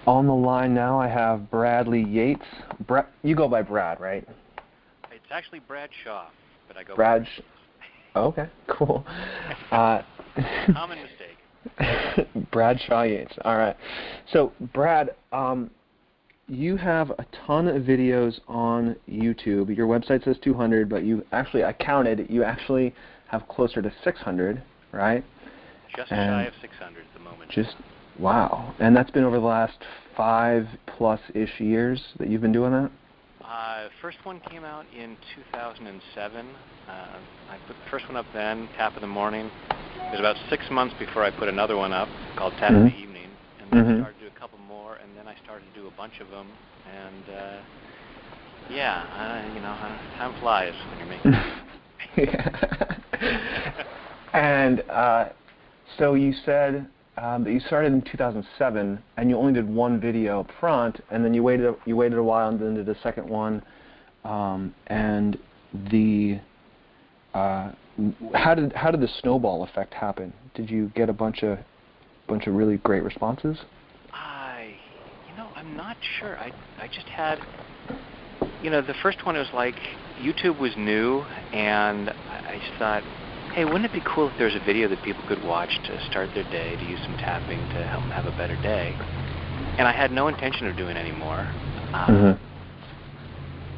On the line now, I have Bradley Yates. You go by Brad, right? It's actually Bradshaw, but I go Brad. by Oh, okay, cool. Common mistake. Bradshaw Yates. All right. So, Brad, you have a ton of videos on YouTube. Your website says 200, but I counted, you actually have closer to 600, right? Just shy of 600 at the moment. Wow. And that's been over the last 5+-ish years that you've been doing that? First one came out in 2007. I put the first one up then, Tap of the Morning. It was about 6 months before I put another one up called Tap of the Evening. And then I started to do a couple more, and then I started to do a bunch of them. And, time flies when you're making And so you said that you started in 2007, and you only did one video up front, and then you waited a while, and then did a second one. And how did the snowball effect happen? Did you get a bunch of really great responses? I'm not sure. I just had, the first one was like, YouTube was new, and I just thought, hey, wouldn't it be cool if there was a video that people could watch to start their day, to use some tapping to help them have a better day? And I had no intention of doing any more.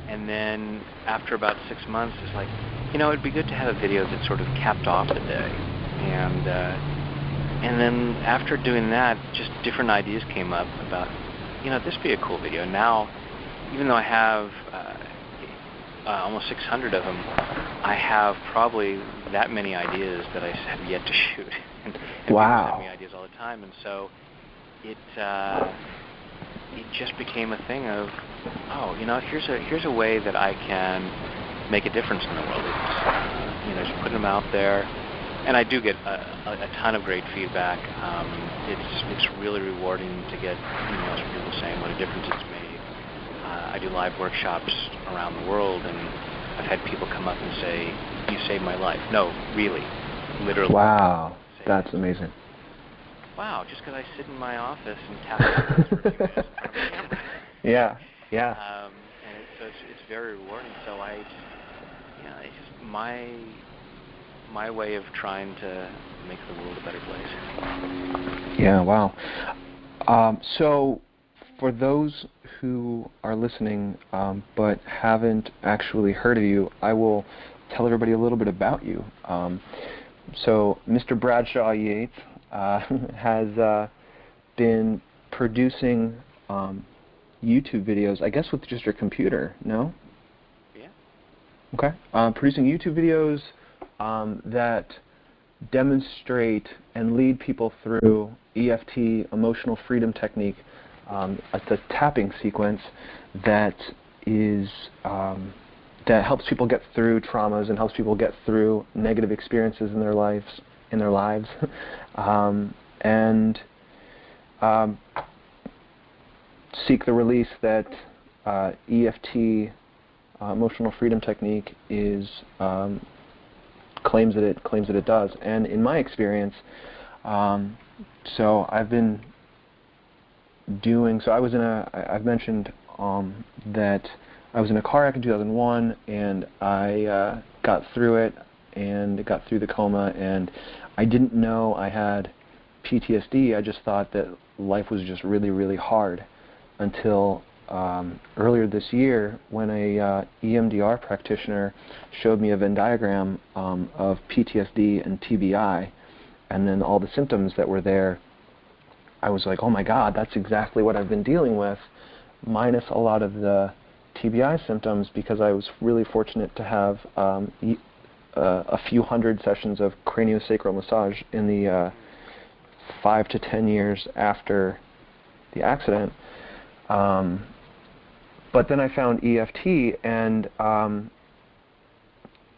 And then after about 6 months, it's like, it'd be good to have a video that sort of capped off the day. And then after doing that, just different ideas came up about, this would be a cool video. Now, even though I have almost 600 of them, I have probably that many ideas that I have yet to shoot. And wow. People send me ideas all the time, and so it just became a thing of, here's a way that I can make a difference in the world. It's, just putting them out there. And I do get a ton of great feedback. It's really rewarding to get emails from people saying what a difference it's made. I do live workshops around the world, and I've had people come up and say, "You saved my life." No, really, literally. Wow, that's amazing. Wow, just because I sit in my office and tap for a few minutes in front of a camera. Yeah. And so it's very rewarding. So it's just my way of trying to make the world a better place. Yeah, wow. So for those who are listening but haven't actually heard of you, I will tell everybody a little bit about you. So Mr. Bradshaw Yates has been producing YouTube videos, I guess with just your computer, no? Yeah. Okay. Producing YouTube videos that demonstrate and lead people through EFT, emotional freedom technique. It's a tapping sequence that is that helps people get through traumas and helps people get through negative experiences in their lives, and seek the release that EFT, emotional freedom technique, claims that it does. And in my experience, so I've been doing. So I've mentioned that I was in a car wreck in 2001, and I got through it and got through the coma, and I didn't know I had PTSD. I just thought that life was just really, really hard until earlier this year when a EMDR practitioner showed me a Venn diagram of PTSD and TBI, and then all the symptoms that were there. I was like, oh my God, that's exactly what I've been dealing with, minus a lot of the TBI symptoms, because I was really fortunate to have a few hundred sessions of craniosacral massage in the 5 to 10 years after the accident. But then I found EFT, and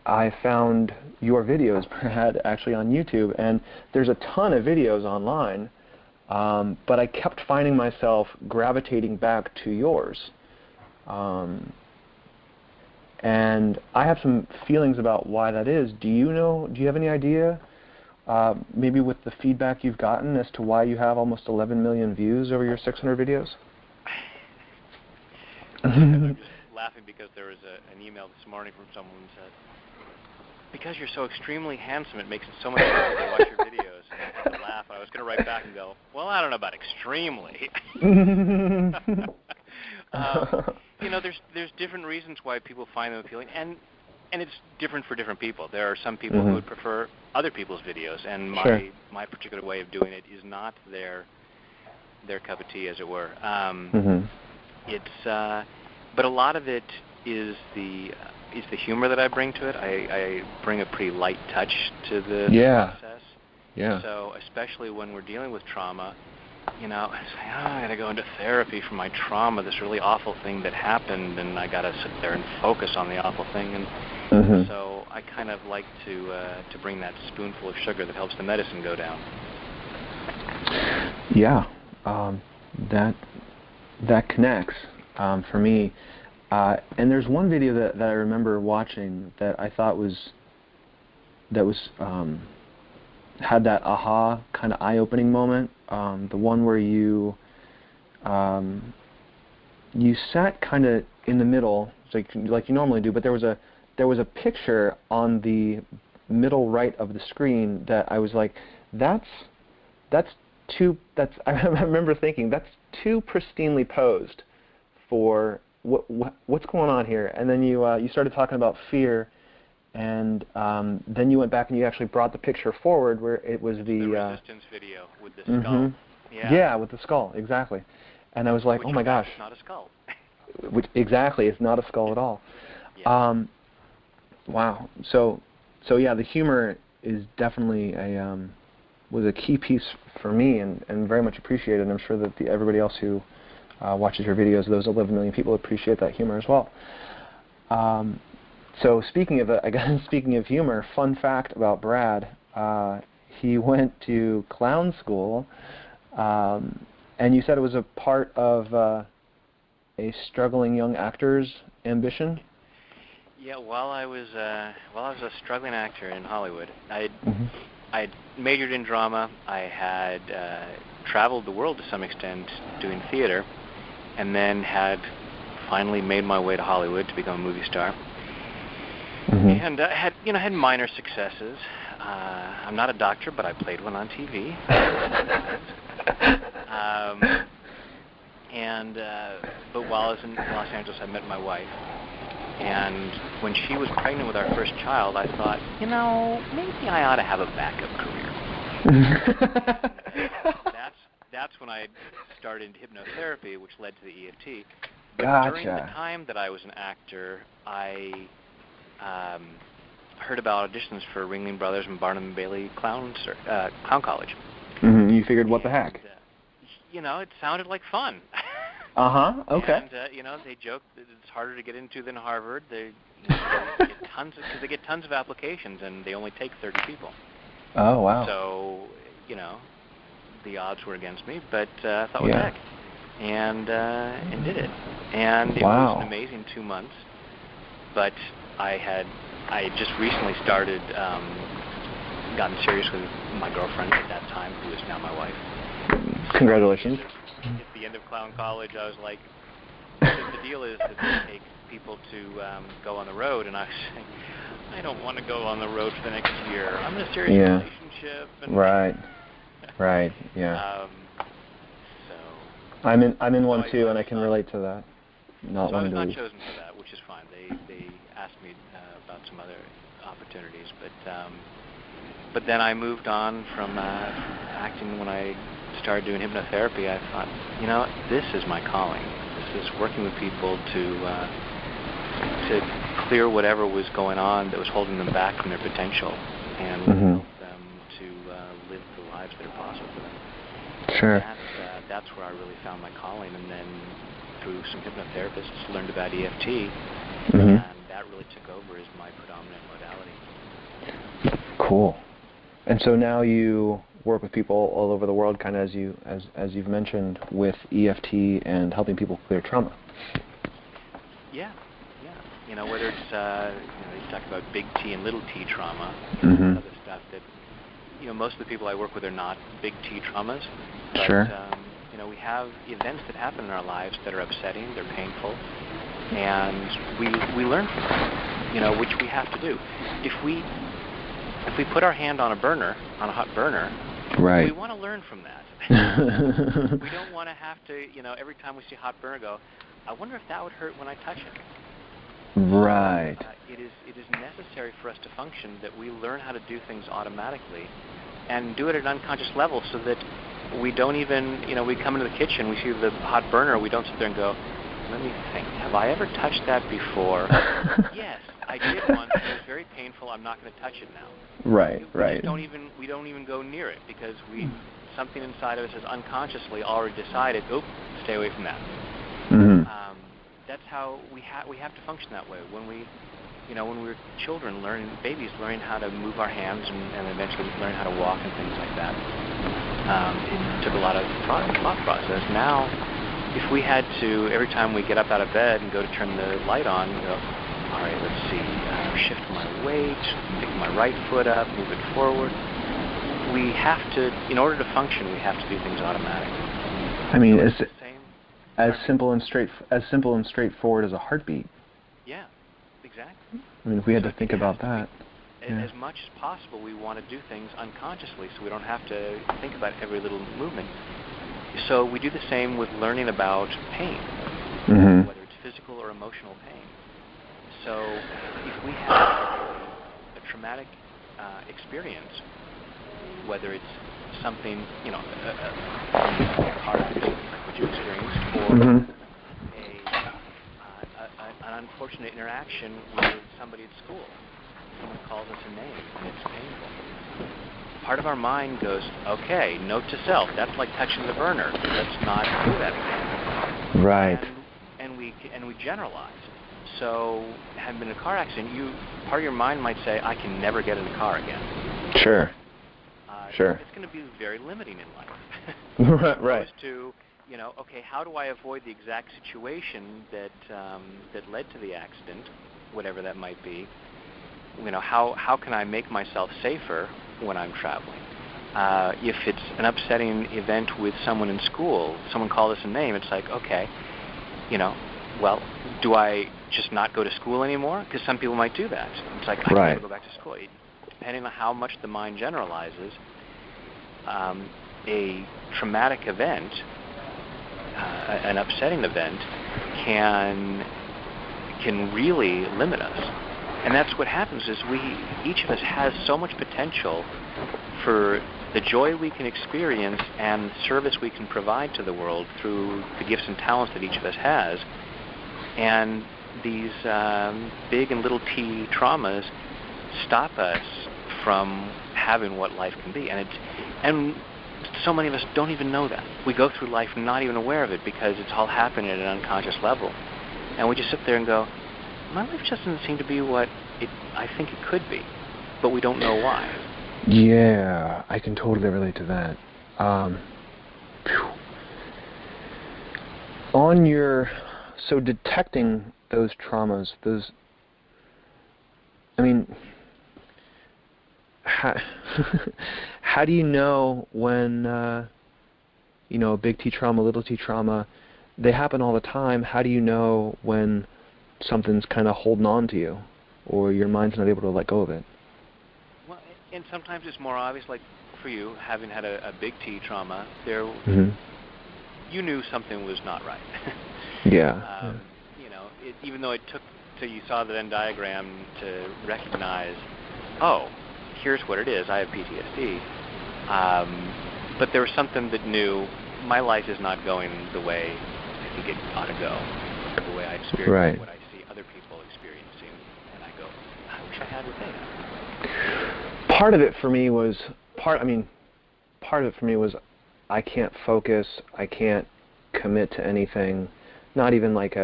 I found your videos, Brad, actually on YouTube, and there's a ton of videos online, but I kept finding myself gravitating back to yours. And I have some feelings about why that is. Do you have any idea maybe with the feedback you've gotten as to why you have almost 11 million views over your 600 videos? I'm just laughing because there was an email this morning from someone who said, because you're so extremely handsome, it makes it so much easier to watch your videos. And I had to laugh. I was going to write back and go, well, I don't know about extremely. There's different reasons why people find them appealing, and it's different for different people. There are some people who would prefer other people's videos, and my particular way of doing it is not their cup of tea, as it were. But a lot of it is the humor that I bring to it. I bring a pretty light touch to the process. Yeah. So especially when we're dealing with trauma, I say, I got to go into therapy for my trauma, this really awful thing that happened, and I got to sit there and focus on the awful thing. And so I kind of like to bring that spoonful of sugar that helps the medicine go down. Yeah, that connects for me. And there's one video that I remember watching that I thought had that aha kind of eye-opening moment. The one where you sat kind of in the middle, like you normally do, but there was a picture on the middle right of the screen that I was like, I remember thinking that's too pristinely posed for what's going on here. And then you started talking about fear, and then you went back and you actually brought the picture forward where it was the resistance video with the skull. Yeah, with the skull, exactly. And I was like, oh my gosh. It's not a skull. Exactly, it's not a skull at all. Yeah. Wow. So yeah, the humor is definitely was a key piece for me, and very much appreciated. And I'm sure that everybody else who watches your videos, those 11 million people, appreciate that humor as well. So speaking of humor, fun fact about Brad, he went to clown school, and you said it was a part of a struggling young actor's ambition? Yeah, while I was a struggling actor in Hollywood, I had majored in drama. I had traveled the world to some extent doing theater, and then had finally made my way to Hollywood to become a movie star. And had minor successes. I'm not a doctor, but I played one on TV. But while I was in Los Angeles, I met my wife. And when she was pregnant with our first child, I thought, maybe I ought to have a backup career. That's when I started hypnotherapy, which led to the EFT. But during the time that I was an actor, I heard about auditions for Ringling Brothers and Barnum & Bailey Clown College. You figured, what the heck? It sounded like fun. Okay. And they joke that it's harder to get into than Harvard. They get tons of applications, and they only take 30 people. Oh, wow. So, the odds were against me, but I thought, what the heck? And did it. And it was an amazing 2 months. But I had just recently started, gotten serious with my girlfriend at that time, who is now my wife. Congratulations. At the end of clown college, I was like, the deal is that they take people to go on the road, and I was saying, I don't want to go on the road for the next year. I'm in a serious relationship. And Right. Yeah. So I'm in one too, and I can relate to that. I was not chosen for that, which is fine. They asked me about some other opportunities, but then I moved on from acting. When I started doing hypnotherapy, I thought, this is my calling. This is working with people to clear whatever was going on that was holding them back from their potential, and help them to live the lives that are possible for them. Sure. That's where I really found my calling, and then through some hypnotherapists learned about EFT, and that really took over as my predominant modality. Cool. And so now you work with people all over the world, kind of as you've mentioned, with EFT and helping people clear trauma. Yeah. Whether it's they talk about big T and little T trauma, other stuff most of the people I work with are not big T traumas, but Sure. we have events that happen in our lives that are upsetting, they're painful, and we learn from them, which we have to do. If we put our hand on a hot burner, Right. we want to learn from that. We don't want to have to, every time we see a hot burner go, I wonder if that would hurt when I touch it. Right. So, it is necessary for us to function that we learn how to do things automatically and do it at an unconscious level so that we don't even, we come into the kitchen, we see the hot burner, we don't sit there and go, let me think, have I ever touched that before? Yes, I did once. It was very painful. I'm not going to touch it now. Right, We right. we don't even go near it because something inside of us has unconsciously already decided, stay away from that. Mm-hmm. That's how we have to function that way. When when we're children, babies learning how to move our hands and eventually learn how to walk and things like that. It took a lot of thought process. Now, if we had to, every time we get up out of bed and go to turn the light on, we go, all right, let's see, shift my weight, pick my right foot up, move it forward. We have to, in order to function, we have to do things automatically. I mean, so it's as simple and straightforward as a heartbeat. Yeah, exactly. I mean, if we had to think about that. As much as possible, we want to do things unconsciously, so we don't have to think about every little movement. So we do the same with learning about pain, Mm-hmm. whether it's physical or emotional pain. So if we have a traumatic experience, whether it's something, a car accident like what you experienced, or Mm-hmm. an unfortunate interaction with somebody at school. Someone calls us a name, and it's painful. Part of our mind goes, okay, note to self, that's like touching the burner. Let's not do that again. Right. And we generalize. So, having been in a car accident, part of your mind might say, I can never get in a car again. Sure. Sure. It's going to be very limiting in life. Right. Opposed to, okay, how do I avoid the exact situation that led to the accident, whatever that might be? How can I make myself safer when I'm traveling? If it's an upsetting event with someone in school, someone called us a name, it's like, okay, well, do I just not go to school anymore? Because some people might do that. It's like, I can never go back to school. Depending on how much the mind generalizes, a traumatic event, an upsetting event, can really limit us. And that's what happens is each of us has so much potential for the joy we can experience and service we can provide to the world through the gifts and talents that each of us has. And these big and little T traumas stop us from having what life can be. And so many of us don't even know that. We go through life not even aware of it because it's all happening at an unconscious level. And we just sit there and go, my life just doesn't seem to be what I think it could be, but we don't know why. Yeah, I can totally relate to that. So detecting those traumas, how do you know when, a big T trauma, little T trauma, they happen all the time. How do you know when something's kind of holding on to you or your mind's not able to let go of it? Well, and sometimes it's more obvious, like for you, having had a big T trauma, you knew something was not right. Yeah. Even though it took till you saw the Venn diagram to recognize, oh, here's what it is, I have PTSD. But there was something that knew my life is not going the way I think it ought to go, the way I experience what I see other people experiencing, and I go, I wish I had what they had. Part of it for me was I can't focus, I can't commit to anything, not even like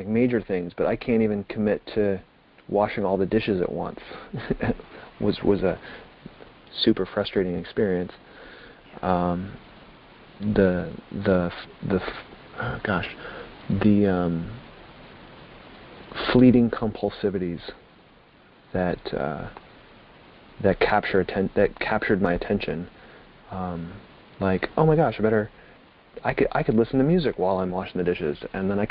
major things, but I can't even commit to washing all the dishes at once. was a super frustrating experience. The fleeting compulsivities that that captured my attention. Like, oh my gosh, I could listen to music while I'm washing the dishes, and then I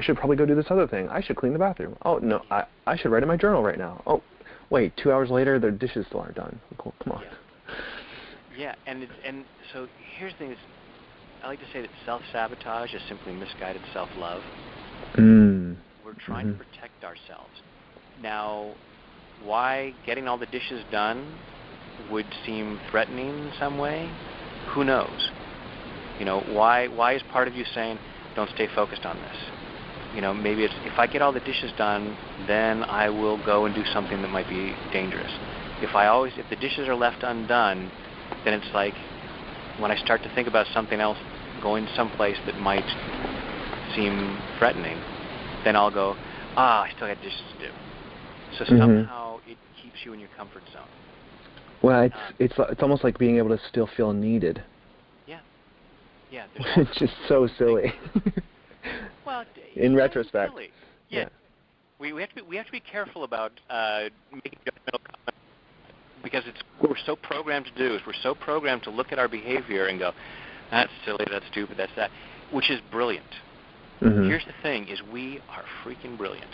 should probably go do this other thing. I should clean the bathroom. Oh no, I should write in my journal right now. Oh, wait, 2 hours later, the dishes still aren't done. Cool, come on. Yeah, and so here's the thing: is I like to say that self-sabotage is simply misguided self-love. We're trying to protect ourselves. Now, why getting all the dishes done would seem threatening in some way? Who knows? You know, why is part of you saying, don't stay focused on this? You know, maybe it's, if I get all the dishes done, then I will go and do something that might be dangerous. If the dishes are left undone, then it's like, when I start to think about something else, going someplace that might seem threatening, then I'll go, I still got dishes to do. So somehow it keeps you in your comfort zone. Well, it's almost like being able to still feel needed. Yeah. It's just so silly. Well, in retrospect. Silly. Yeah. We have to be careful about making judgmental comments, because it's what we're so programmed to do. Is we're so programmed to look at our behavior and go, that's silly, that's stupid, that's that, which is brilliant. Here's the thing: is we are freaking brilliant.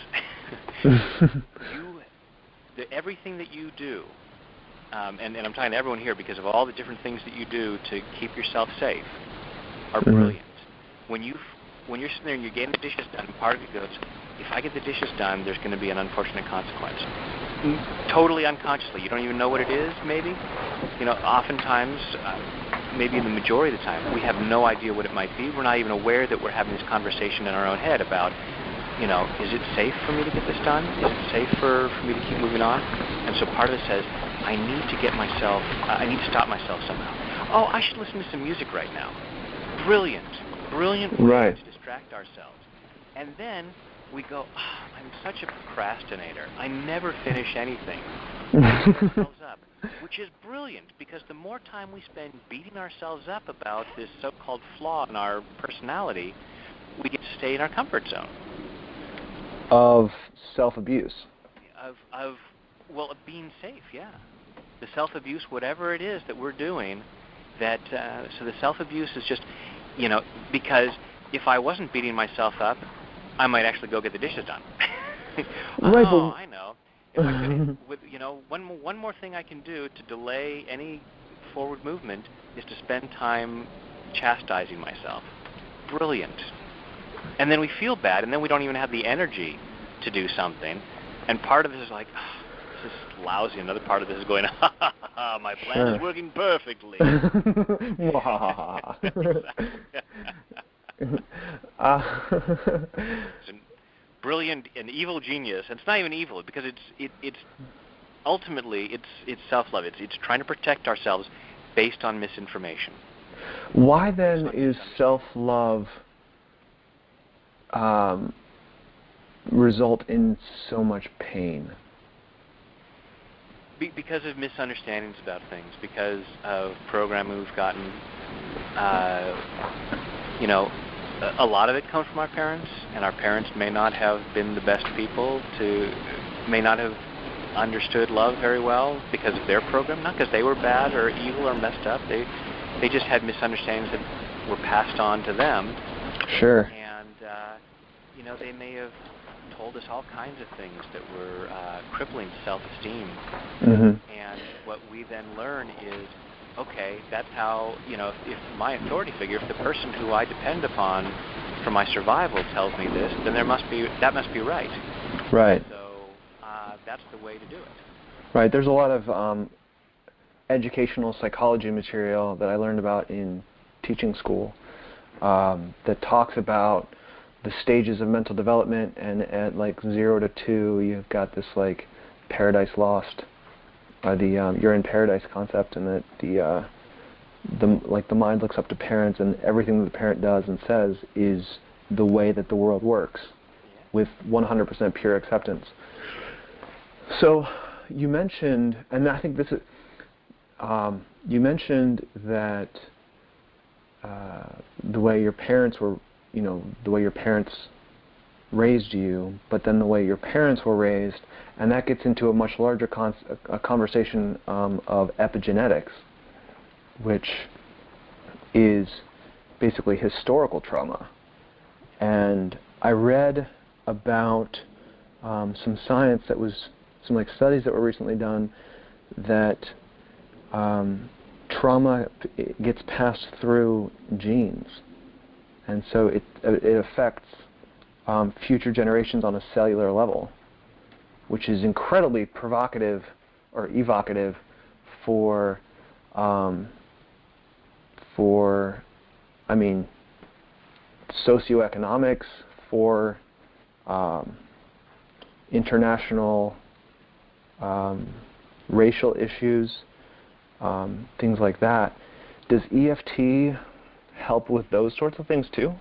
Everything that you do, and I'm talking to everyone here because of all the different things that you do to keep yourself safe, are brilliant. When you're sitting there and you're getting the dishes done, part of it goes, if I get the dishes done, there's going to be an unfortunate consequence. Totally unconsciously. You don't even know what it is, maybe. You know, oftentimes, maybe the majority of the time, we have no idea what it might be. We're not even aware that we're having this conversation in our own head about, you know, is it safe for me to get this done? Is it safe for me to keep moving on? And so part of it says, I need to stop myself somehow. Oh, I should listen to some music right now. Brilliant way to distract ourselves. And then we go, I'm such a procrastinator. I never finish anything. We beat ourselves up, which is brilliant, because the more time we spend beating ourselves up about this so-called flaw in our personality, we get to stay in our comfort zone. Of self-abuse. Of being safe, yeah. The self-abuse, whatever it is that we're doing, so the self-abuse is just, you know, because if I wasn't beating myself up, I might actually go get the dishes done. I know. If I could, you know, one more thing I can do to delay any forward movement is to spend time chastising myself. Brilliant. And then we feel bad, and then we don't even have the energy to do something. And part of it is like, this is lousy. Another part of this is going, my plan is working perfectly. It's a brilliant and evil genius. And it's not even evil, because it's ultimately it's self-love. It's trying to protect ourselves based on misinformation. Why then is self-love result in so much pain? Because of misunderstandings about things, because of programming we've gotten. You know, a lot of it comes from our parents, and our parents may not have been the best people may not have understood love very well because of their program, not because they were bad or evil or messed up. They just had misunderstandings that were passed on to them. Sure. And, you know, they may have told us all kinds of things that were crippling self-esteem. And what we then learn is, okay, that's how, you know, if my authority figure, if the person who I depend upon for my survival tells me this, then that must be right. Right. So that's the way to do it. Right. There's a lot of educational psychology material that I learned about in teaching school that talks about the stages of mental development, and at like 0 to 2, you've got this like paradise lost, the you're in paradise concept, and that the mind looks up to parents, and everything that the parent does and says is the way that the world works, with 100% pure acceptance. So you mentioned, and I think this is, you mentioned that the way your parents were, you know, the way your parents raised you, but then the way your parents were raised, and that gets into a much larger conversation of epigenetics, which is basically historical trauma. And I read about some science that was, some like studies that were recently done, that trauma gets passed through genes, and so it affects future generations on a cellular level, which is incredibly provocative or evocative for I mean, socioeconomics, for international racial issues, things like that. Does EFT help with those sorts of things too?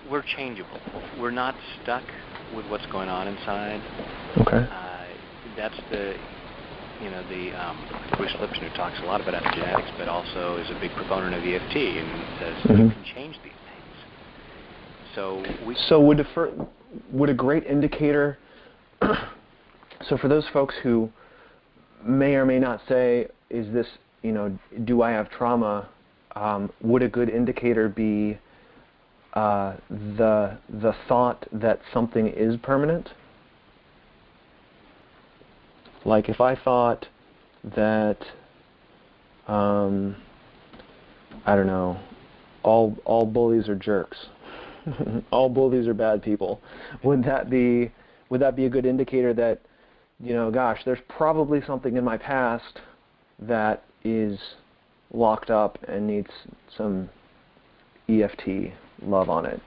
We're changeable. We're not stuck with what's going on inside. Okay. That's Bruce Lipton, who talks a lot about epigenetics, but also is a big proponent of EFT and says you can change these things. So would a great indicator, so for those folks who may or may not say, is this, do I have trauma, would a good indicator be the thought that something is permanent? Like if I thought that, I don't know, all bullies are jerks, all bullies are bad people, would that be a good indicator that, gosh, there's probably something in my past that is locked up and needs some EFT love on it?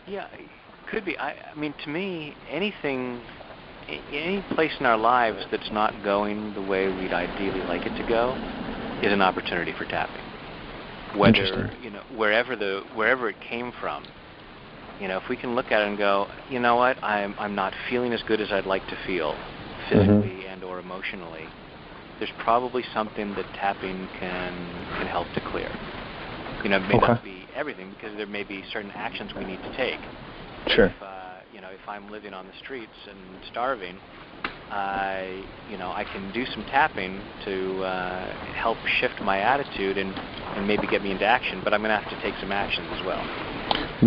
Yeah, it could be. I mean, to me, any place in our lives that's not going the way we'd ideally like it to go is an opportunity for tapping. Whether, wherever it came from. If we can look at it and go, you know what, I'm not feeling as good as I'd like to feel, physically and or emotionally, there's probably something that tapping can help to clear. It may not be everything, because there may be certain actions we need to take. Sure. If I'm living on the streets and starving, I can do some tapping to help shift my attitude and maybe get me into action. But I'm going to have to take some actions as well.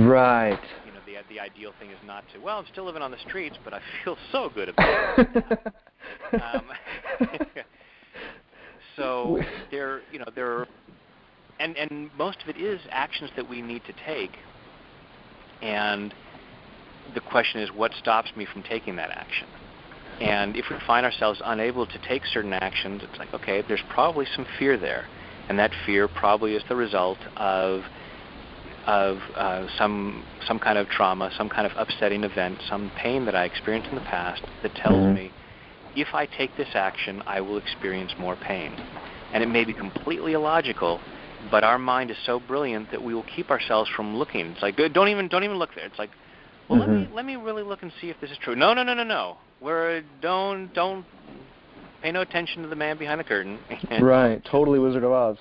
Right. The ideal thing is not to, I'm still living on the streets, but I feel so good about it. So there are, and most of it is actions that we need to take, and the question is, what stops me from taking that action? And if we find ourselves unable to take certain actions, it's like, okay, there's probably some fear there, and that fear probably is the result of some kind of trauma, some kind of upsetting event, some pain that I experienced in the past that tells me, if I take this action, I will experience more pain. And it may be completely illogical, but our mind is so brilliant that we will keep ourselves from looking. It's like, don't even look there. It's like, well, let me really look and see if this is true. No. Don't pay no attention to the man behind the curtain. Right, totally Wizard of Oz.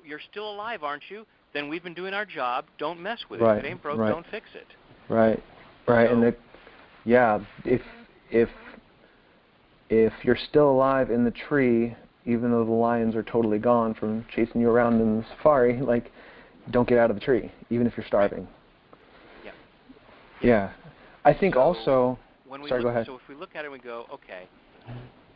You're still alive, aren't you? Then we've been doing our job. Don't mess with it. If it ain't broke, don't fix it. Right. And if you're still alive in the tree, even though the lions are totally gone from chasing you around in the safari, like, don't get out of the tree, even if you're starving. Yeah. I think also... Sorry, go ahead. So if we look at it and we go, okay,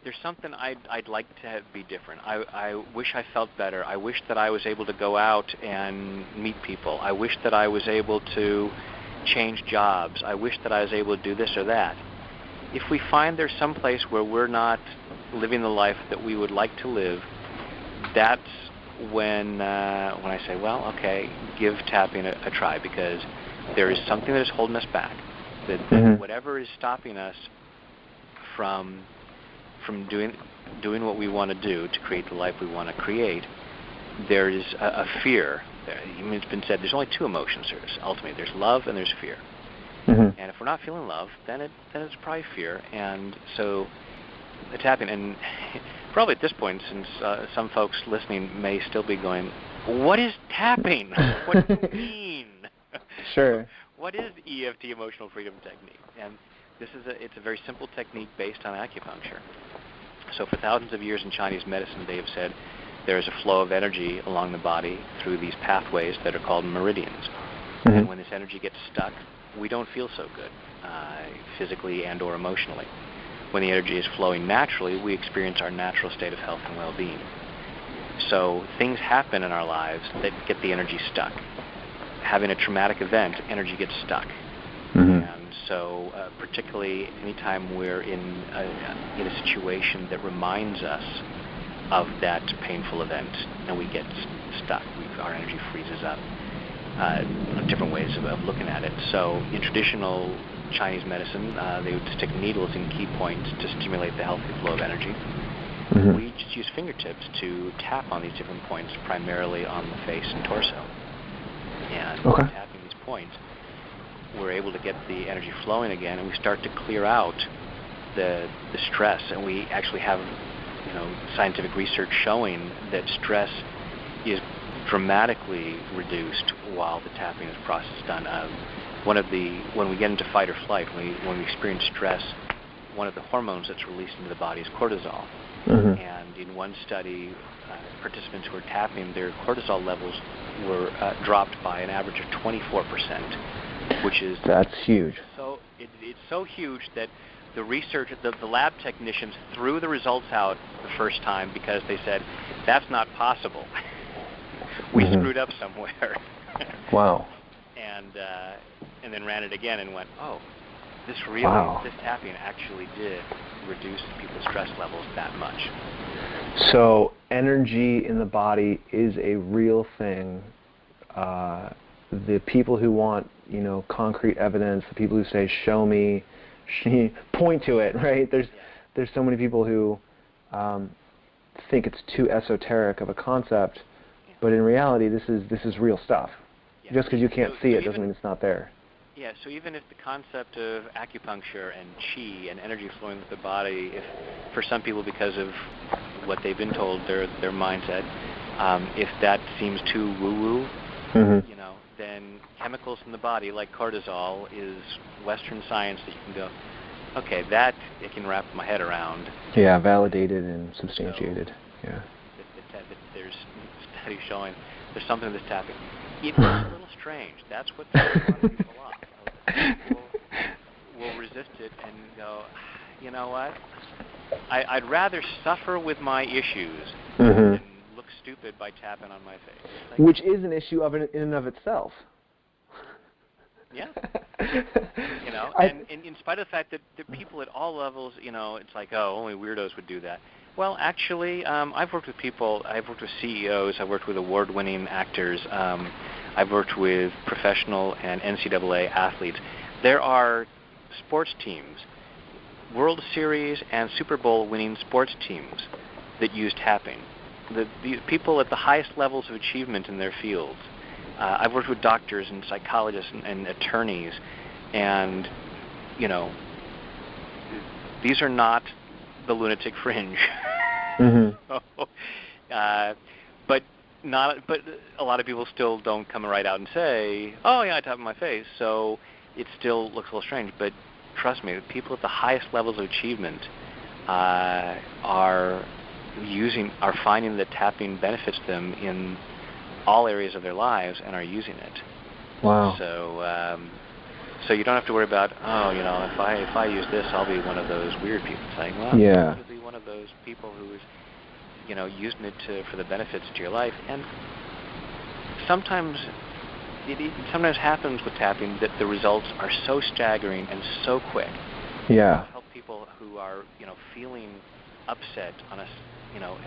there's something I'd like to be different. I wish I felt better. I wish that I was able to go out and meet people. I wish that I was able to change jobs. I wish that I was able to do this or that. If we find there's some place where we're not living the life that we would like to live, that's when I say, well, okay, give tapping a try, because there is something that is holding us back. That whatever is stopping us from doing what we want to do to create the life we want to create, there is a fear. It's been said there's only two emotions. Ultimately, there's love and there's fear. And if we're not feeling love, then it's probably fear. And so the tapping, and probably at this point, since some folks listening may still be going, what is tapping? What do you mean? Sure. What is EFT, emotional freedom technique? And it's a very simple technique based on acupuncture. So for thousands of years in Chinese medicine, they have said there is a flow of energy along the body through these pathways that are called meridians. Mm-hmm. And when this energy gets stuck, we don't feel so good, physically and or emotionally. When the energy is flowing naturally, we experience our natural state of health and well-being. So things happen in our lives that get the energy stuck. Having a traumatic event, energy gets stuck. Mm-hmm. And so particularly anytime we're in a situation that reminds us of that painful event and we get stuck, our energy freezes up. Different ways of looking at it. So in traditional Chinese medicine, they would stick needles in key points to stimulate the healthy flow of energy. Mm-hmm. We just use fingertips to tap on these different points, primarily on the face and torso. And by tapping these points, we're able to get the energy flowing again, and we start to clear out the stress. And we actually have, scientific research showing that stress is dramatically reduced while the tapping process is done. When we get into fight or flight, when we experience stress, one of the hormones that's released into the body is cortisol. Mm-hmm. And in one study, participants who were tapping, their cortisol levels were dropped by an average of 24%, which is... That's huge. So it's so huge that the research, the lab technicians threw the results out the first time because they said, that's not possible. We mm-hmm. screwed up somewhere. Wow. And then ran it again and went, oh, this tapping actually did reduce people's stress levels that much. So energy in the body is a real thing. The people who want, concrete evidence, the people who say, show me, point to it, right? There's so many people who think it's too esoteric of a concept, but in reality, this is real stuff. Yeah. Just because you can't see it doesn't mean it's not there. Yeah, so even if the concept of acupuncture and qi and energy flowing with the body, if for some people because of what they've been told, their mindset, if that seems too woo-woo, mm-hmm. Then chemicals in the body like cortisol is Western science that you can go, okay, that it can wrap my head around. Yeah, validated and substantiated. So, yeah. There's studies showing there's something that's tapping. It looks a little strange. That's what throws a lot of people off. We'll resist it and go, you know what? I'd rather suffer with my issues mm-hmm. than look stupid by tapping on my face. Which is an issue in and of itself. Yeah. And in spite of the fact that people at all levels, it's like, oh, only weirdos would do that. Well, actually, I've worked with people. I've worked with CEOs. I've worked with award-winning actors. I've worked with professional and NCAA athletes. There are sports teams, World Series and Super Bowl winning sports teams that use tapping. The people at the highest levels of achievement in their fields. I've worked with doctors and psychologists and attorneys, and, these are not the lunatic fringe. Mm-hmm. But a lot of people still don't come right out and say, oh yeah, I tap on my face, so it still looks a little strange. But trust me, the people at the highest levels of achievement are finding that tapping benefits them in all areas of their lives and are using it. Wow. So you don't have to worry about, if I use this, I'll be one of those weird people. It's like, well, yeah. you'll be one of those people who's, using it for the benefits to your life. And sometimes it sometimes happens with tapping that the results are so staggering and so quick. Yeah. I've helped people who are, feeling upset on at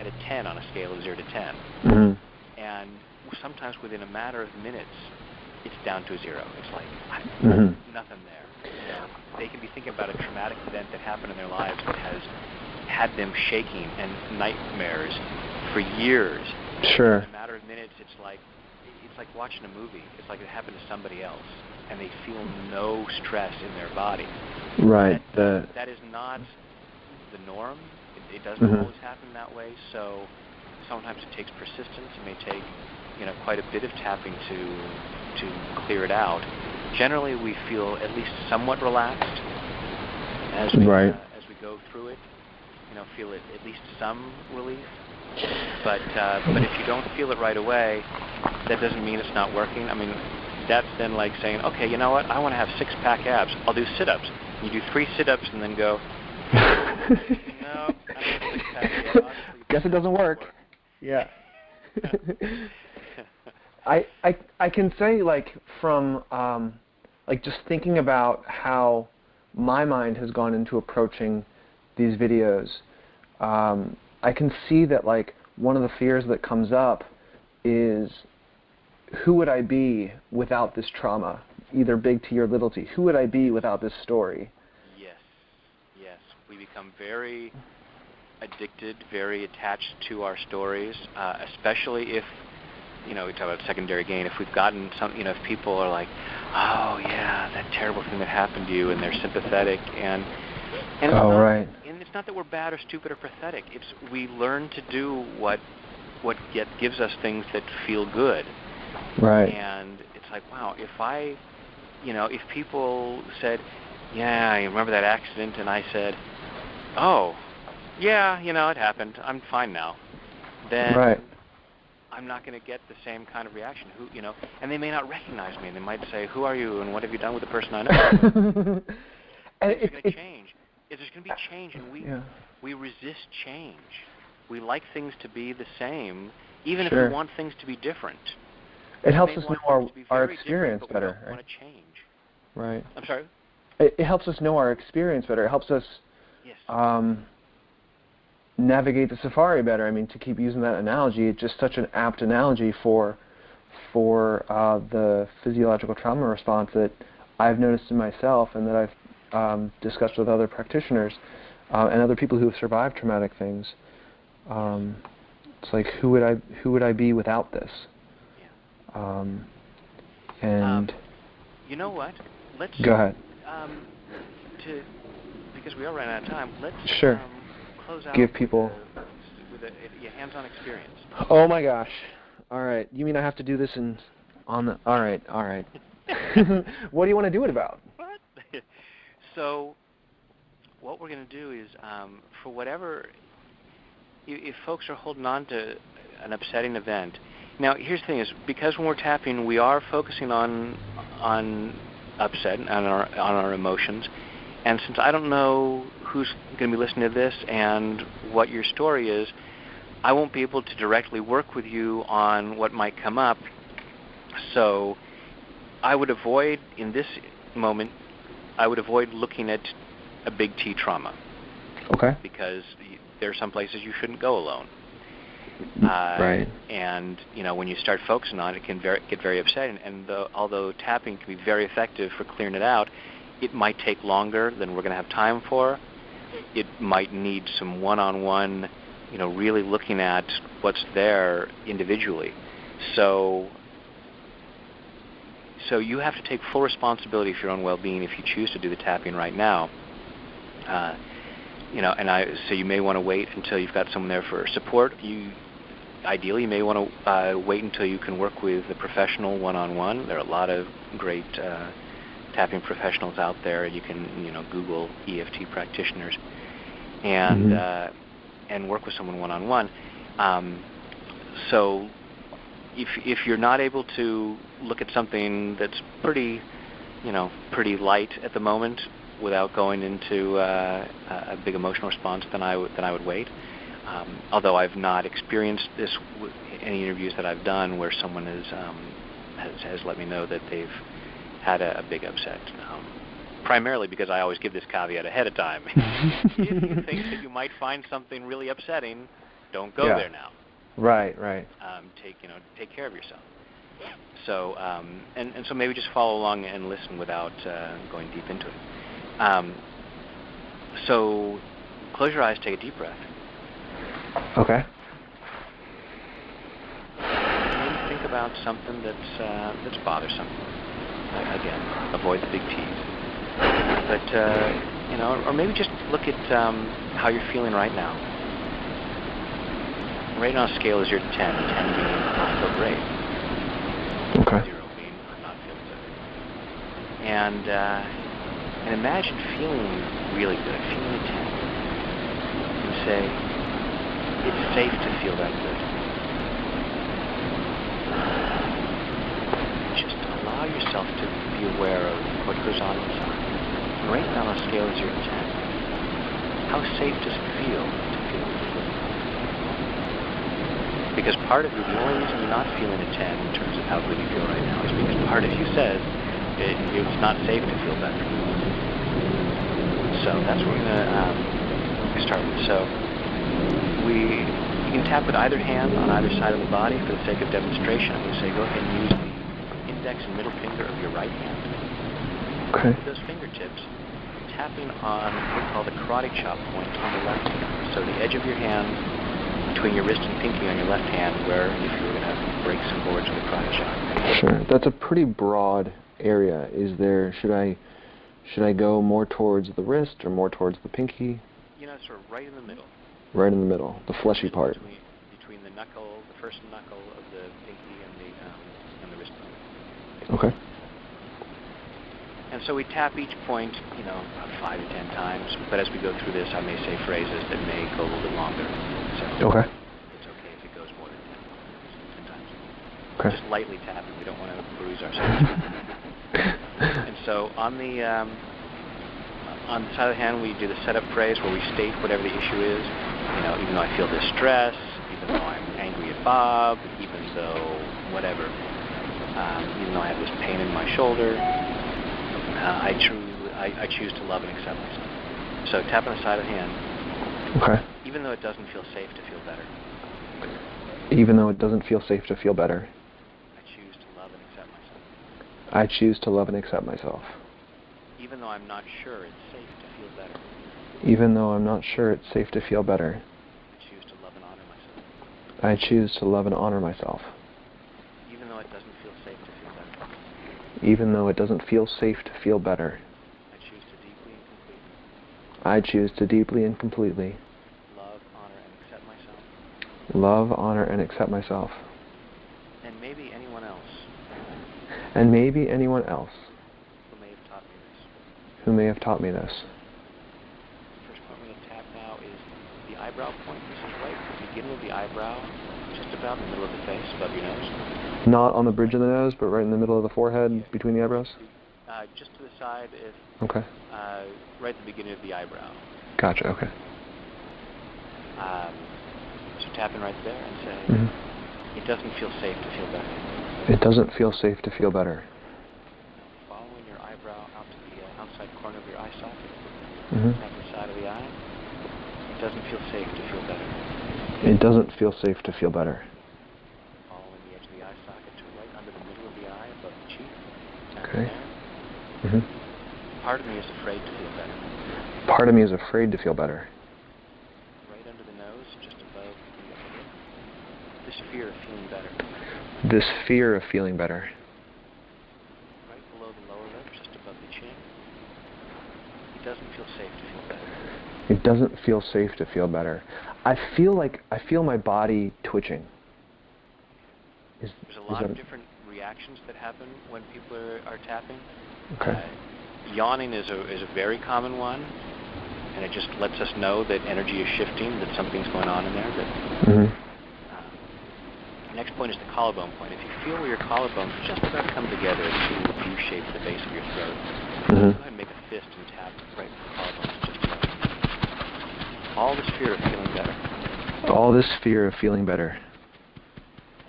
a 10 on a scale of 0 to 10. Mm-hmm. And sometimes within a matter of minutes, it's down to a 0. It's like, mm-hmm. nothing there. They can be thinking about a traumatic event that happened in their lives that has had them shaking and nightmares for years. Sure. In a matter of minutes, it's like watching a movie. It's like it happened to somebody else, and they feel no stress in their body. Right. That is not the norm. it doesn't always happen that way. So sometimes it takes persistence. It may take, quite a bit of tapping to clear it out. Generally, we feel at least somewhat relaxed as we go through it. Feel at least some relief. But if you don't feel it right away, that doesn't mean it's not working. I mean, that's then like saying, okay, you know what? I want to have 6-pack abs. I'll do sit-ups. You do 3 sit-ups and then go, no, I don't have 6-pack yet. Guess it doesn't work. Yeah. I can say, like, from like just thinking about how my mind has gone into approaching these videos, I can see that, like, one of the fears that comes up is, who would I be without this trauma, either big T or little t? Who would I be without this story? Yes. We become very addicted, very attached to our stories, especially if, we talk about secondary gain. If we've gotten some, if people are like, oh yeah, that terrible thing that happened to you, and they're sympathetic, and it's not that we're bad or stupid or pathetic. It's we learn to do what gives us things that feel good. Right. And it's like, wow, if people said, yeah, I remember that accident, and I said, oh, yeah, it happened. I'm fine now. Then I'm not going to get the same kind of reaction. And they may not recognize me. They might say, who are you, and what have you done with the person I know? And it's going to change. There's going to be change, and we resist change. We like things to be the same, even if we want things to be different. It helps us know our experience better. We want to change. Right. I'm sorry? It helps us know our experience better. It helps us navigate the safari better. I mean, to keep using that analogy, it's just such an apt analogy for the physiological trauma response that I've noticed in myself, and that I've discussed with other practitioners and other people who have survived traumatic things. It's like, who would I be without this? And you know what? Let's go ahead. Because we are running out of time, let's close out. Give people with a hands-on experience. Oh my gosh! All right, you mean I have to do this on the? All right. What do you want to do it about? What? So, what we're going to do is, for whatever, if folks are holding on to an upsetting event. Now, here's the thing: is because when we're tapping, we are focusing on upset and on our emotions. And since I don't know who's going to be listening to this and what your story is, I won't be able to directly work with you on what might come up. So, I would avoid in this moment. I would avoid looking at a big T trauma. Okay. Because there are some places you shouldn't go alone. Right. And when you start focusing on it, it can get very upsetting. And although tapping can be very effective for clearing it out, it might take longer than we're going to have time for. It might need some one-on-one, really looking at what's there individually. So you have to take full responsibility for your own well-being if you choose to do the tapping right now. So you may want to wait until you've got someone there for support. Ideally, you may want to wait until you can work with a professional one-on-one. There are a lot of great tapping professionals out there. You can, Google EFT practitioners and work with someone one-on-one. So if you're not able to look at something that's pretty light at the moment without going into a big emotional response, then I would wait. Although I've not experienced this with any interviews that I've done where someone has let me know that they've had a big upset. Primarily because I always give this caveat ahead of time. If you think that you might find something really upsetting, don't go there now. Right. Take care of yourself. So and so maybe just follow along and listen without going deep into it. So close your eyes, take a deep breath. Okay. And then think about something that's bothersome. Again, avoid the big T's. But or maybe just look at how you're feeling right now. Right on a scale of 0 to 10, 10 being I feel great. Okay. 0 being I'm not feeling good. And imagine feeling really good, feeling a 10. And say, it's safe to feel that good. Just allow yourself to be aware of what goes on inside. Right now on a scale of 0 to 10, how safe does it feel to feel good? Because part of you, the only reason you're not feeling a 10 in terms of how good you feel right now is because part of you says it's not safe to feel better. So that's what we're going to start with. So you can tap with either hand on either side of the body for the sake of demonstration. I'm going to say go ahead and use the index and middle finger of your right hand. Okay. With those fingertips, tapping on what we call the karate chop point on the left hand. So the edge of your hand between your wrist and pinky on your left hand, where if you were going to break some boards with a karate chop. Sure. That's a pretty broad area. Should I go more towards the wrist or more towards the pinky? Sort of right in the middle. Right in the middle, the fleshy part. Between the knuckle, the first knuckle of the pinky and the wrist bone. Okay. And so we tap each point, about 5 to 10 times. But as we go through this, I may say phrases that may go a little bit longer. So okay. It's okay if it goes more than 10 times. Okay. Just lightly tap it. We don't want to bruise ourselves. And so on the side of the hand, we do the setup phrase where we state whatever the issue is. Even though I feel distress, even though I'm angry at Bob, even though whatever, even though I have this pain in my shoulder, I choose to love and accept myself. So tap on the side of the hand. Okay. Even though it doesn't feel safe to feel better. Even though it doesn't feel safe to feel better. I choose to love and accept myself. I choose to love and accept myself. Even though I'm not sure it's safe to feel better. Even though I'm not sure it's safe to feel better. I choose to love and honor myself. I choose to love and honor myself. Even though it doesn't feel safe to feel better. Even though it doesn't feel safe to feel better. I choose to deeply and completely. I choose to deeply and completely. Love, honor, and accept myself. Love, honor, and accept myself. And maybe anyone else. And maybe anyone else. Who may have taught me this. Who may have taught me this. The first point we're going to tap now is the eyebrow point. This is right at the beginning of the eyebrow, just about in the middle of the face, above your nose. Not on the bridge of the nose, but right in the middle of the forehead, between the eyebrows? Just to the side, Okay. right at the beginning of the eyebrow. Gotcha, okay. So tap in right there and say, it doesn't feel safe to feel better. It doesn't feel safe to feel better. Following your eyebrow out to the outside corner of your eye socket, at the side of the eye, it doesn't feel safe to feel better. It doesn't feel safe to feel better. Following the edge of the eye socket to right under the middle of the eye, above the cheek. Okay. Part of me is afraid to feel better. Part of me is afraid to feel better. Right under the nose, just above this fear of feeling better. This fear of feeling better. Right below the lower lip, just above the chin. It doesn't feel safe to feel better. It doesn't feel safe to feel better. I feel my body twitching. There's a lot of different reactions that happen when people are tapping. Okay. Yawning is a very common one, and it just lets us know that energy is shifting, that something's going on in there. The next point is the collarbone point. If you feel where your collarbones just about come together to a U-shape at the base of your throat, go ahead and make a fist and tap right in the collarbones just about. All this fear of feeling better. All this fear of feeling better.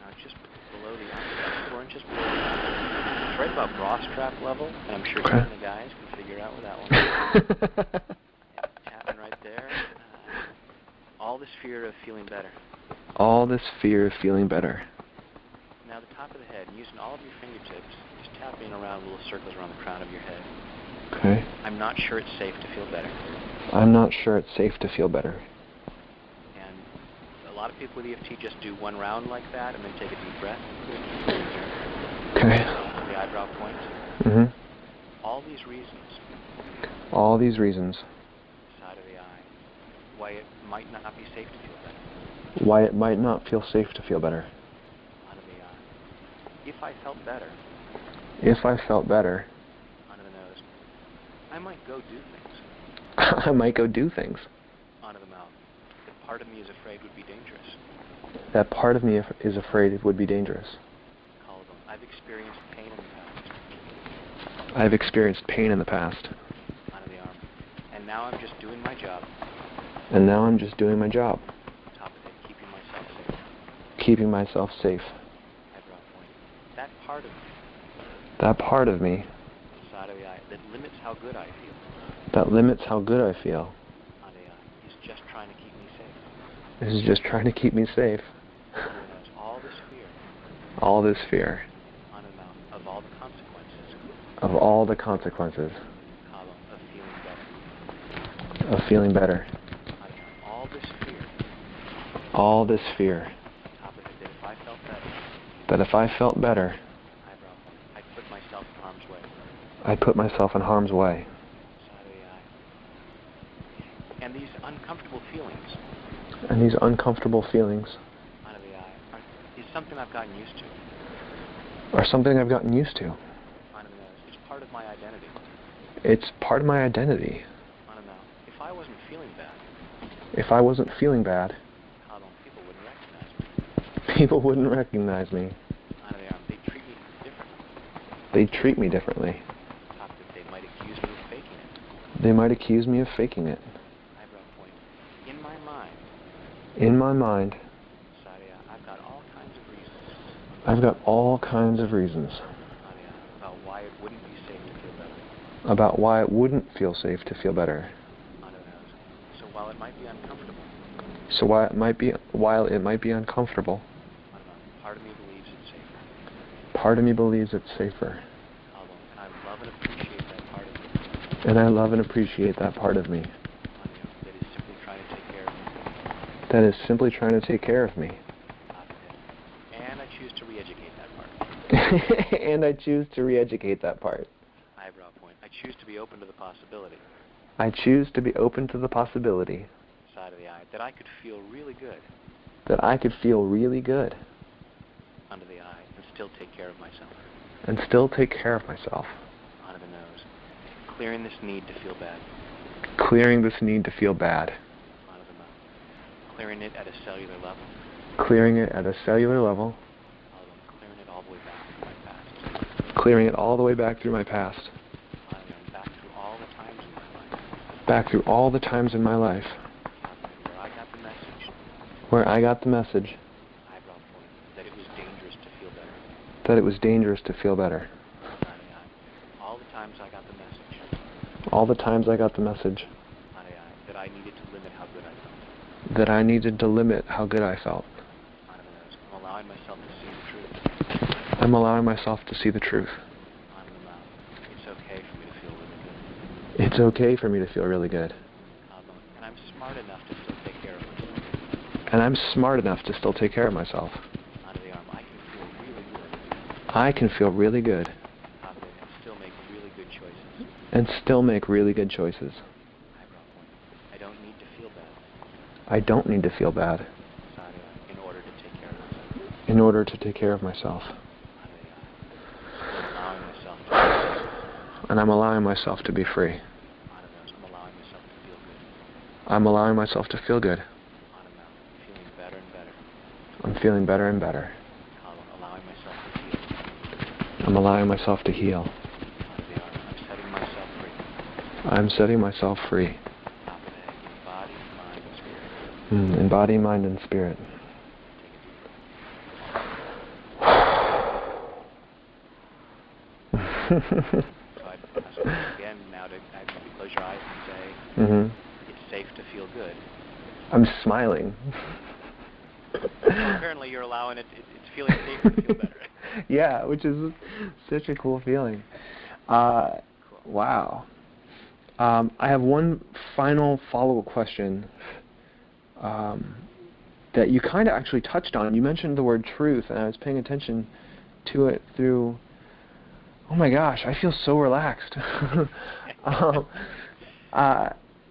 Now just below the eye, 4 inches below the eye. It's right about bra strap level, and I'm sure some of the guys can figure out where that one is. Tapping right there. All this fear of feeling better. All this fear of feeling better. Now the top of the head, using all of your fingertips, just tapping around little circles around the crown of your head. Okay. I'm not sure it's safe to feel better. I'm not sure it's safe to feel better. And a lot of people with EFT just do one round like that and then take a deep breath. Okay. The eyebrow point. All these reasons. All these reasons. Side of the eye. Why it might not be safe to feel better. Why it might not feel safe to feel better. Under the eye. If I felt better. If I felt better. Under the nose. I might go do things. I might go do things. Under the mouth. That part of me is afraid would be dangerous. That part of me is afraid it would be dangerous. Collarbone. I've experienced pain in the past. I've experienced pain in the past. Under the arm. And now I'm just doing my job. And now I'm just doing my job. Top of it, keeping myself safe. Keeping myself safe. Eyebrow point. That part of me. That part of me. Side of the eye. That limits how good I feel. That limits how good I feel. Under the eye. Is just trying to keep me safe. This is just trying to keep me safe. All this fear. All this fear. Under the mouth. Of all the consequences. Of all the consequences. Column. Of feeling better. Of feeling better. All this fear. All this fear. Top of it, that if I felt better. That if I felt better. Eyebrow. I'd put myself in harm's way. I'd put myself in harm's way. Side of the eye. And these uncomfortable feelings. And these uncomfortable feelings. Under the eye. Is something I've gotten used to. Are something I've gotten used to. Under the nose. It's part of my identity. It's part of my identity. Under the mouth. If I wasn't feeling bad. If I wasn't feeling bad. People wouldn't recognize me. People wouldn't recognize me. Under the arm. They'd treat me differently. They'd treat me differently. Top of it, they might accuse me of faking it. They might accuse me of faking it. Eyebrow point. In my mind. In my mind. Side of the eye. I've got all kinds of reasons. I've got all kinds of reasons. Under the eye. About why it wouldn't be safe to feel better. About why it wouldn't feel safe to feel better. Under the nose. So while it might be uncomfortable. So while it might be uncomfortable. Part of me believes it's safer. Part of me believes it's safer. And I love and appreciate that part of me. And I love and appreciate that part of me. That is simply trying to take care of me. That is simply trying to take care of me. And I choose to re-educate that part. And I choose to re-educate that part. Eyebrow point. I choose to be open to the possibility. I choose to be open to the possibility. Side of the eye. That I could feel really good. That I could feel really good. Under the eye. And still take care of myself. And still take care of myself. Under the nose. Clearing this need to feel bad. Clearing this need to feel bad. Under the mouth. Clearing it at a cellular level. Clearing it at a cellular level. Clearing it all the way back through my past. Clearing it all the way back through my past. Back through all the times in my life. Back through all the times in my life. Where I got the message. Where I got the message. Eyebrow point. That it was dangerous to feel better. That it was dangerous to feel better. All the times I got the message. All the times I got the message. That I needed to limit how good I felt. That I needed to limit how good I felt. I'm allowing myself to see the truth. I'm allowing myself to see the truth. Under the mouth. It's okay for me to feel really good. It's okay for me to feel really good. And I'm smart enough to still take care of myself. And I'm smart enough to still take care of myself. Under the arm. I can feel really good. I can feel really good. And still make really good choices. And still make really good choices. Eyebrow point. I don't need to feel bad. I don't need to feel bad. In order to take care of myself. In order to take care of myself. And I'm allowing myself to be free. I'm allowing myself to feel good. Feeling better and better. I'm feeling better and better. Allowing myself to heal. I'm allowing myself to heal. I'm setting myself free. I'm setting myself free. Body, mind, and spirit. In body, mind, and spirit. So again, now to actually close your eyes and say, it's safe to feel good. I'm smiling. Apparently you're allowing it's feeling safer to feel better. Yeah, which is such a cool feeling. Cool. Wow. I have one final follow-up question that you kind of actually touched on. You mentioned the word truth, and I was paying attention to it through... Oh my gosh, I feel so relaxed.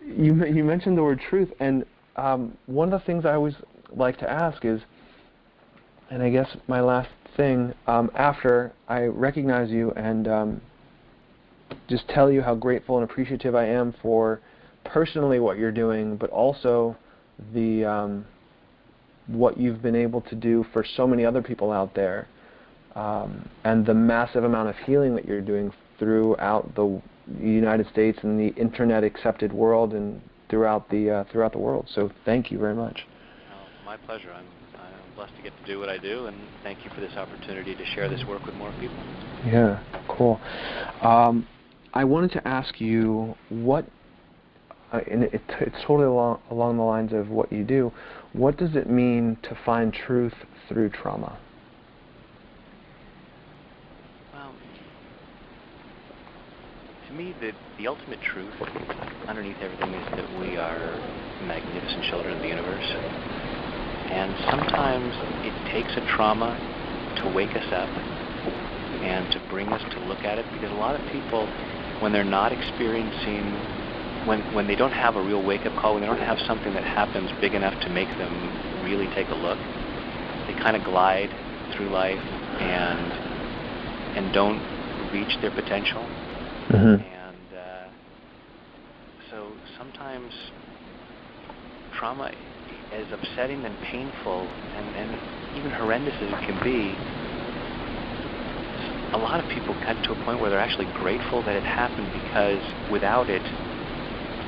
You mentioned the word truth, and one of the things I always like to ask is, and I guess my last thing, after I recognize you and just tell you how grateful and appreciative I am for personally what you're doing, but also the what you've been able to do for so many other people out there, and the massive amount of healing that you're doing throughout the United States and the internet-accepted world and throughout the world. So thank you very much. Well, my pleasure. I'm blessed to get to do what I do, and thank you for this opportunity to share this work with more people. Yeah, cool. I wanted to ask you what, and it's totally along the lines of what you do, what does it mean to find truth through trauma? Well, to me, the ultimate truth underneath everything is that we are magnificent children of the universe. And sometimes it takes a trauma to wake us up and to bring us to look at it, because a lot of people, when they're not experiencing, when they don't have a real wake-up call, when they don't have something that happens big enough to make them really take a look, they kind of glide through life and don't reach their potential. Mm-hmm. And so sometimes trauma, as upsetting and painful and even horrendous as it can be, a lot of people get to a point where they're actually grateful that it happened, because without it,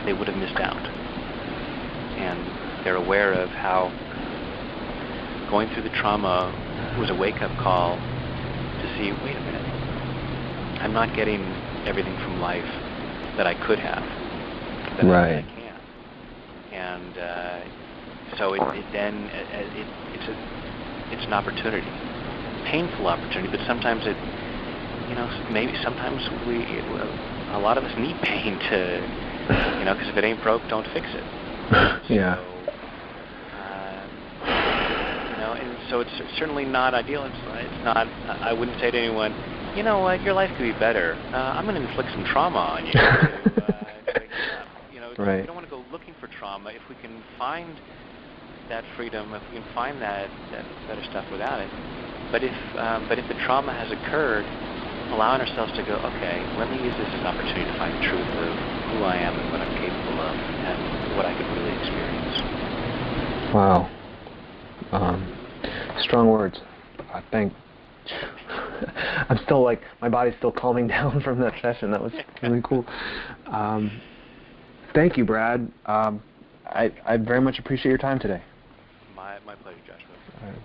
they would have missed out. And they're aware of how going through the trauma was a wake-up call to see, wait a minute, I'm not getting everything from life that I could have, that I can. And so it's an opportunity, painful opportunity, but sometimes it, maybe sometimes a lot of us need pain to, because if it ain't broke, don't fix it. Yeah. So, and so it's certainly not ideal. It's not. I wouldn't say to anyone, you know what, your life could be better. I'm going to inflict some trauma on you. Right. We don't want to go looking for trauma. If we can find that freedom, if we can find that better stuff without it. But if the trauma has occurred, allowing ourselves to go, okay, let me use this as an opportunity to find the truth of who I am and what I'm capable of and what I could really experience. Wow. Strong words. I think I'm still my body's still calming down from that session. That was really cool. Thank you, Brad. I very much appreciate your time today. My pleasure, Joshua. All right.